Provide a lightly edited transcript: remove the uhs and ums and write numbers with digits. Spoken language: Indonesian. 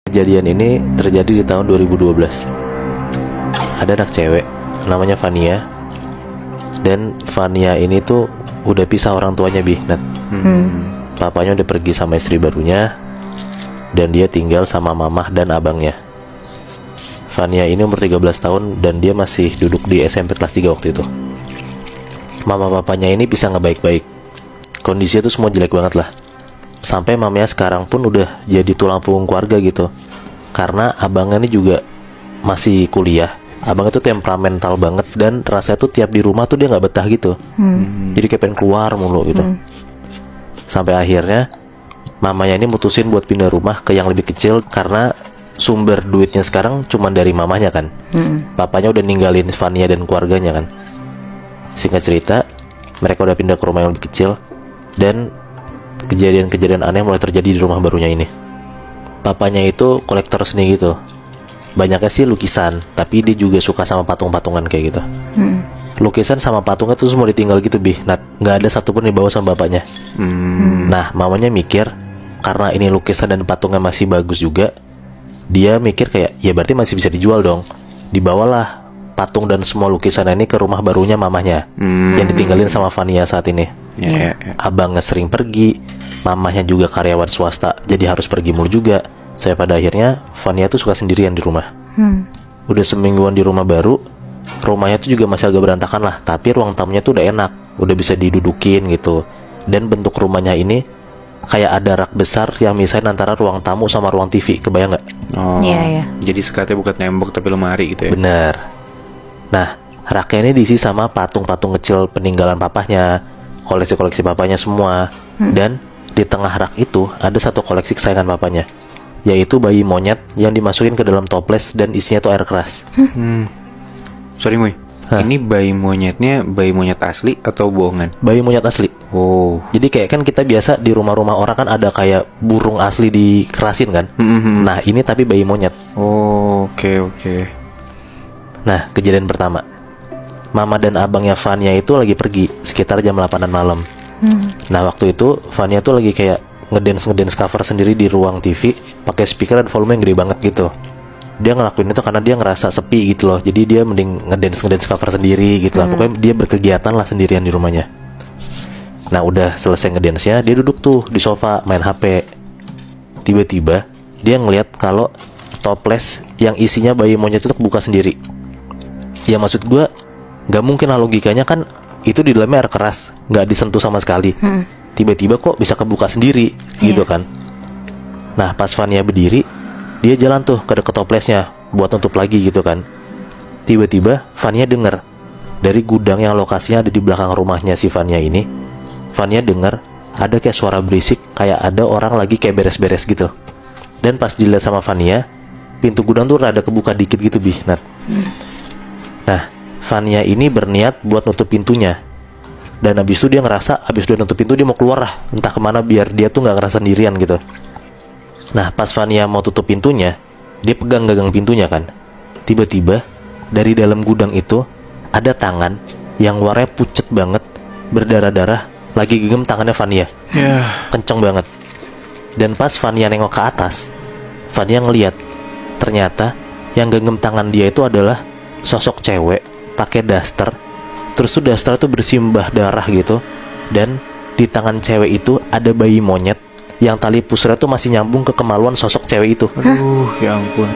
Kejadian ini terjadi di tahun 2012. Ada anak cewek namanya Vania. Dan Vania ini tuh udah pisah orang tuanya, Nat. Papanya udah pergi sama istri barunya, dan dia tinggal sama mamah dan abangnya. Vania ini umur 13 tahun dan dia masih duduk di SMP kelas 3 waktu itu. Mama papanya ini pisah nggak baik-baik. Kondisinya tuh semua jelek banget lah. Sampai mamanya sekarang pun udah jadi tulang punggung keluarga gitu. Karena abangnya ini juga masih kuliah. Abang itu temperamental banget dan rasanya tuh tiap di rumah tuh dia nggak betah gitu. Jadi kayak pengen keluar mulu gitu. Sampai akhirnya mamanya ini mutusin buat pindah rumah ke yang lebih kecil karena sumber duitnya sekarang cuma dari mamanya kan. Papanya udah ninggalin Vania dan keluarganya kan. Singkat cerita, mereka udah pindah ke rumah yang lebih kecil dan kejadian-kejadian aneh mulai terjadi di rumah barunya ini. Papanya itu kolektor seni gitu. Banyaknya sih lukisan, tapi dia juga suka sama patung-patungan kayak gitu. Lukisan sama patungnya tuh semua ditinggal gitu, Nat. Nggak ada satupun dibawa sama bapaknya. Nah, mamanya mikir karena ini lukisan dan patungnya masih bagus juga, dia mikir kayak ya berarti masih bisa dijual dong. Dibawalah patung dan semua lukisan ini ke rumah barunya mamahnya, yang ditinggalin sama Vania saat ini. Abangnya sering pergi, mamahnya juga karyawan swasta, jadi harus pergi mulu juga. Saya pada akhirnya Vania tuh suka sendirian di rumah. Udah semingguan di rumah baru, rumahnya tuh juga masih agak berantakan lah, tapi ruang tamunya tuh udah enak, udah bisa didudukin gitu. Dan bentuk rumahnya ini kayak ada rak besar yang misahin antara ruang tamu sama ruang TV, kebayang nggak? Oh, jadi sekatnya bukan tembok tapi lemari gitu ya? Bener. Nah, raknya ini diisi sama patung-patung kecil peninggalan papahnya, koleksi-koleksi papahnya semua. Dan di tengah rak itu ada satu koleksi kesayangan papahnya, yaitu bayi monyet yang dimasukin ke dalam toples dan isinya tuh air keras. Sorry Moy, ini bayi monyetnya bayi monyet asli atau bohongan? Bayi monyet asli. Oh. Jadi kayak kan kita biasa di rumah-rumah orang kan ada kayak burung asli dikerasin kan. Nah ini tapi bayi monyet. Oh, oke. Nah kejadian pertama, mama dan abangnya Vania itu lagi pergi sekitar jam 8-an malam. Nah waktu itu Vania tuh lagi kayak ngedance cover sendiri di ruang TV pakai speaker dan volume yang gede banget gitu. Dia ngelakuin itu karena dia ngerasa sepi gitu loh. Jadi dia mending ngedance cover sendiri gitu lah. Pokoknya dia berkegiatan lah sendirian di rumahnya. Nah udah selesai ngedance-nya, dia duduk tuh di sofa main HP. Tiba-tiba dia ngeliat kalau toples yang isinya bayi monyet itu kebuka sendiri. Ya maksud gue gak mungkin lah, logikanya kan itu di dalamnya air keras, gak disentuh sama sekali. Tiba-tiba kok bisa kebuka sendiri gitu kan. Nah pas Vania berdiri, dia jalan tuh ke deket toplesnya buat nutup lagi gitu kan. Tiba-tiba Vania denger dari gudang yang lokasinya ada di belakang rumahnya si Vania ini, Vania denger ada kayak suara berisik, kayak ada orang lagi kayak beres-beres gitu. Dan pas dilihat sama Vania, pintu gudang tuh rada kebuka dikit gitu, Nat. Nah Vania ini berniat buat nutup pintunya. Dan abis itu dia ngerasa, abis udah nutup pintu dia mau keluar lah, entah kemana biar dia tuh gak ngerasa sendirian gitu. Nah pas Vania mau tutup pintunya, dia pegang gagang pintunya kan. Tiba-tiba dari dalam gudang itu ada tangan yang warnanya pucet banget, berdarah-darah, lagi genggam tangannya Vania. Kenceng banget. Dan pas Vania nengok ke atas, Vania ngeliat ternyata yang genggam tangan dia itu adalah sosok cewek pakai daster. Terus tuh daster tuh bersimbah darah gitu. Dan di tangan cewek itu ada bayi monyet yang tali pusarnya tuh masih nyambung ke kemaluan sosok cewek itu. Aduh, ya ampun.